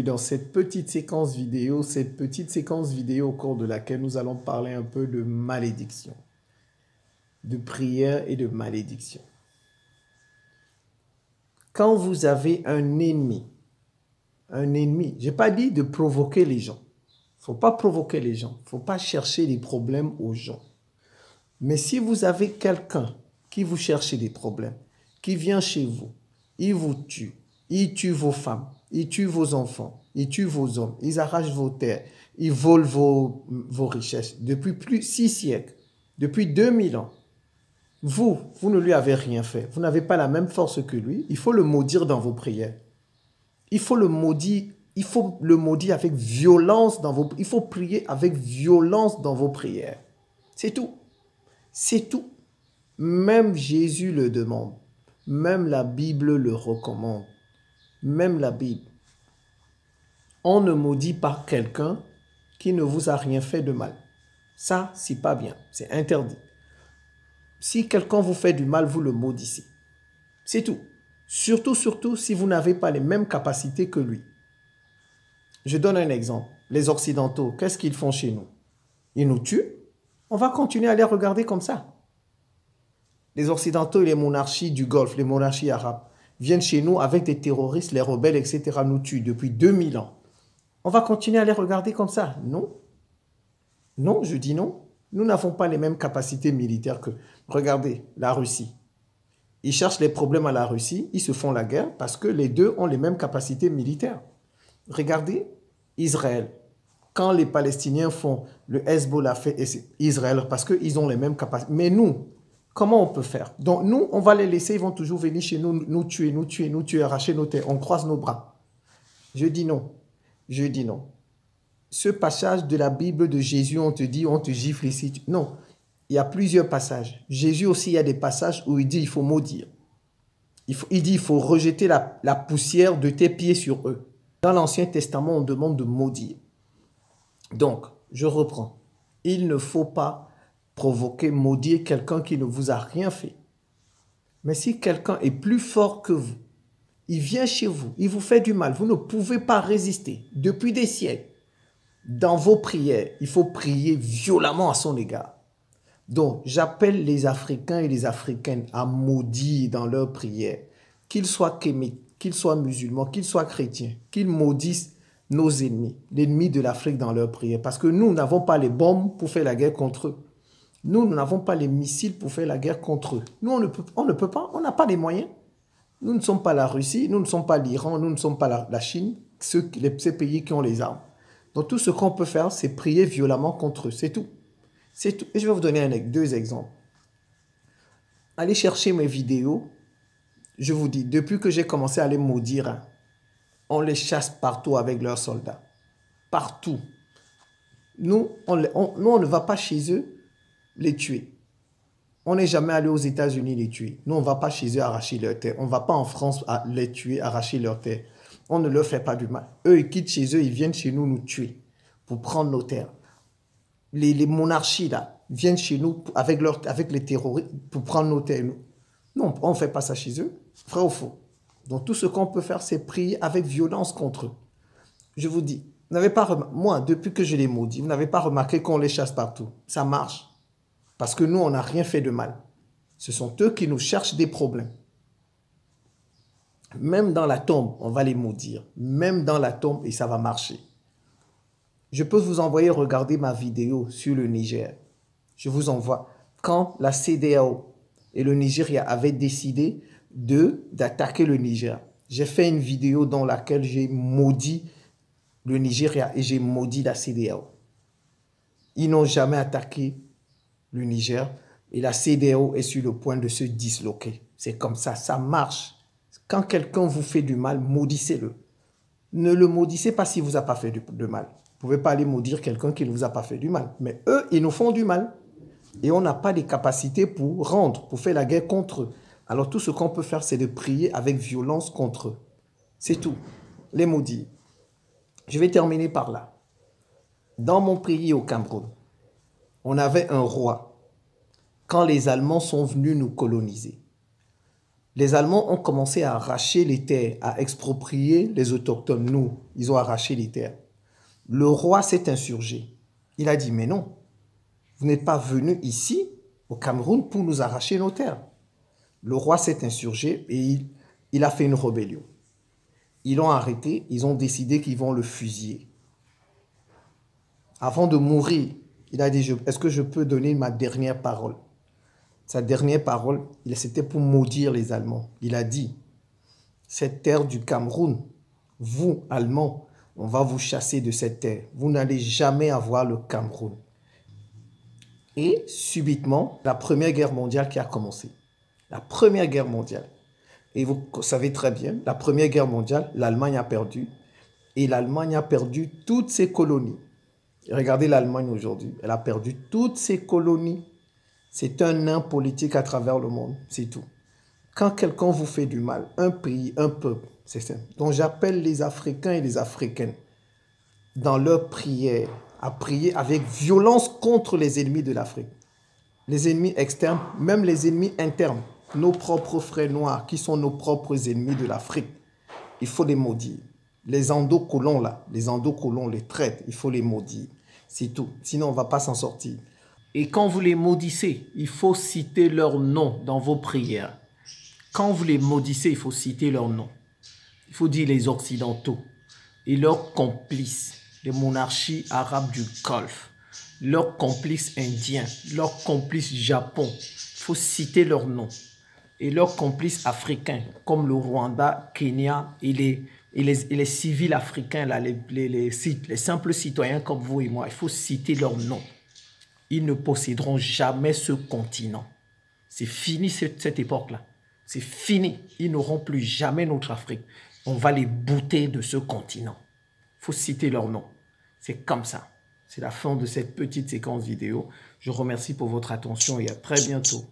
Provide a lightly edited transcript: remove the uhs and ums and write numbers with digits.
bienvenue dans cette petite séquence vidéo au cours de laquelle nous allons parler un peu de malédiction, de prière et de malédiction. Quand vous avez un ennemi, je n'ai pas dit de provoquer les gens. Il ne faut pas provoquer les gens, il ne faut pas chercher des problèmes aux gens. Mais si vous avez quelqu'un qui vous cherche des problèmes, qui vient chez vous, il vous tue, il tue vos femmes, il tue vos enfants, il tue vos hommes, ils arrachent vos terres, ils volent vos richesses depuis plus de 6 siècles, depuis 2000 ans. Vous ne lui avez rien fait. Vous n'avez pas la même force que lui. Il faut le maudire dans vos prières. Il faut le maudire avec violence il faut prier avec violence dans vos prières. C'est tout. C'est tout. Même Jésus le demande. Même la Bible le recommande. Même la Bible. On ne maudit pas quelqu'un qui ne vous a rien fait de mal. Ça, c'est pas bien. C'est interdit. Si quelqu'un vous fait du mal, vous le maudissez. C'est tout. Surtout si vous n'avez pas les mêmes capacités que lui. Je donne un exemple. Les Occidentaux, qu'est-ce qu'ils font chez nous? Ils nous tuent. On va continuer à les regarder comme ça. Les Occidentaux et les monarchies du Golfe, les monarchies arabes, viennent chez nous avec des terroristes, les rebelles, etc. nous tuent depuis 2000 ans. On va continuer à les regarder comme ça? Non. Non, je dis non. Nous n'avons pas les mêmes capacités militaires que... Regardez, la Russie. Ils cherchent les problèmes à la Russie, ils se font la guerre parce que les deux ont les mêmes capacités militaires. Regardez Israël. Quand les Palestiniens font, le Hezbollah fait Israël parce qu'ils ont les mêmes capacités. Mais nous, comment on peut faire? Donc nous, on va les laisser, ils vont toujours venir chez nous, nous tuer, arracher nos terres. On croise nos bras. Je dis non. Je dis non. Ce passage de la Bible de Jésus, on te gifle ici. Non, il y a plusieurs passages. Jésus aussi, il y a des passages où il dit il faut maudire. Il dit il faut rejeter la poussière de tes pieds sur eux. Dans l'Ancien Testament, on demande de maudire. Donc, je reprends. Il ne faut pas provoquer, maudire quelqu'un qui ne vous a rien fait. Mais si quelqu'un est plus fort que vous, il vient chez vous, il vous fait du mal, vous ne pouvez pas résister depuis des siècles. Dans vos prières, il faut prier violemment à son égard. Donc, j'appelle les Africains et les Africaines à maudire dans leurs prières, qu'ils soient kémites, qu'ils soient musulmans, qu'ils soient chrétiens, qu'ils maudissent nos ennemis, l'ennemi de l'Afrique dans leurs prières. Parce que nous n'avons pas les bombes pour faire la guerre contre eux. Nous n'avons pas les missiles pour faire la guerre contre eux. Nous, on ne peut pas, on n'a pas les moyens. Nous ne sommes pas la Russie, nous ne sommes pas l'Iran, nous ne sommes pas la Chine, ces pays qui ont les armes. Donc tout ce qu'on peut faire, c'est prier violemment contre eux. C'est tout. C'est tout. Et je vais vous donner deux exemples. Allez chercher mes vidéos. Je vous dis, depuis que j'ai commencé à les maudire, on les chasse partout avec leurs soldats. Partout. Nous, on ne va pas chez eux les tuer. On n'est jamais allé aux États-Unis les tuer. Nous, on ne va pas chez eux arracher leurs terres. On ne va pas en France les tuer, arracher leurs terres. On ne leur fait pas du mal. Eux, ils quittent chez eux, ils viennent chez nous tuer pour prendre nos terres. Les monarchies, là, viennent chez nous avec les terroristes pour prendre nos terres. Non, on ne fait pas ça chez eux. Vrai ou faux? Donc, tout ce qu'on peut faire, c'est prier avec violence contre eux. Je vous dis, vous n'avez pas remarqué, moi, depuis que je les maudis, vous n'avez pas remarqué qu'on les chasse partout. Ça marche. Parce que nous, on n'a rien fait de mal. Ce sont eux qui nous cherchent des problèmes. Même dans la tombe, on va les maudire. Même dans la tombe, et ça va marcher. Je peux vous envoyer regarder ma vidéo sur le Niger. Je vous envoie. Quand la CEDEAO et le Nigeria avaient décidé d'attaquer le Niger, j'ai fait une vidéo dans laquelle j'ai maudit le Nigeria et j'ai maudit la CEDEAO. Ils n'ont jamais attaqué le Niger et la CEDEAO est sur le point de se disloquer. C'est comme ça, ça marche. Quand quelqu'un vous fait du mal, maudissez-le. Ne le maudissez pas s'il ne vous a pas fait de mal. Vous ne pouvez pas aller maudire quelqu'un qui ne vous a pas fait du mal. Mais eux, ils nous font du mal. Et on n'a pas les capacités pour rendre, pour faire la guerre contre eux. Alors tout ce qu'on peut faire, c'est de prier avec violence contre eux. C'est tout. Les maudits. Je vais terminer par là. Dans mon pays au Cameroun, on avait un roi quand les Allemands sont venus nous coloniser. Les Allemands ont commencé à arracher les terres, à exproprier les autochtones. Nous, ils ont arraché les terres. Le roi s'est insurgé. Il a dit, mais non, vous n'êtes pas venu ici, au Cameroun, pour nous arracher nos terres. Le roi s'est insurgé et il a fait une rébellion. Ils l'ont arrêté, ils ont décidé qu'ils vont le fusiller. Avant de mourir, il a dit, est-ce que je peux donner ma dernière parole? Sa dernière parole, c'était pour maudire les Allemands. Il a dit, cette terre du Cameroun, vous, Allemands, on va vous chasser de cette terre. Vous n'allez jamais avoir le Cameroun. Et subitement, la Première Guerre mondiale qui a commencé. La Première Guerre mondiale. Et vous savez très bien, la Première Guerre mondiale, l'Allemagne a perdu. Et l'Allemagne a perdu toutes ses colonies. Et regardez l'Allemagne aujourd'hui. Elle a perdu toutes ses colonies. C'est un nain politique à travers le monde. C'est tout. Quand quelqu'un vous fait du mal, un pays, un peuple, c'est ça. Donc j'appelle les Africains et les Africaines dans leur prière à prier avec violence contre les ennemis de l'Afrique. Les ennemis externes, même les ennemis internes. Nos propres frères noirs qui sont nos propres ennemis de l'Afrique. Il faut les maudire. Les endocolons là, les endocolons, les traites, il faut les maudire. C'est tout. Sinon, on ne va pas s'en sortir. Et quand vous les maudissez, il faut citer leur nom dans vos prières. Quand vous les maudissez, il faut citer leur nom. Il faut dire les Occidentaux et leurs complices, les monarchies arabes du Golfe, leurs complices indiens, leurs complices Japon. Il faut citer leurs noms. Et leurs complices africains, comme le Rwanda, Kenya et les civils africains, là, les simples citoyens comme vous et moi. Il faut citer leurs noms. Ils ne posséderont jamais ce continent. C'est fini cette époque-là. C'est fini. Ils n'auront plus jamais notre Afrique. On va les bouter de ce continent. Il faut citer leur nom. C'est comme ça. C'est la fin de cette petite séquence vidéo. Je vous remercie pour votre attention et à très bientôt.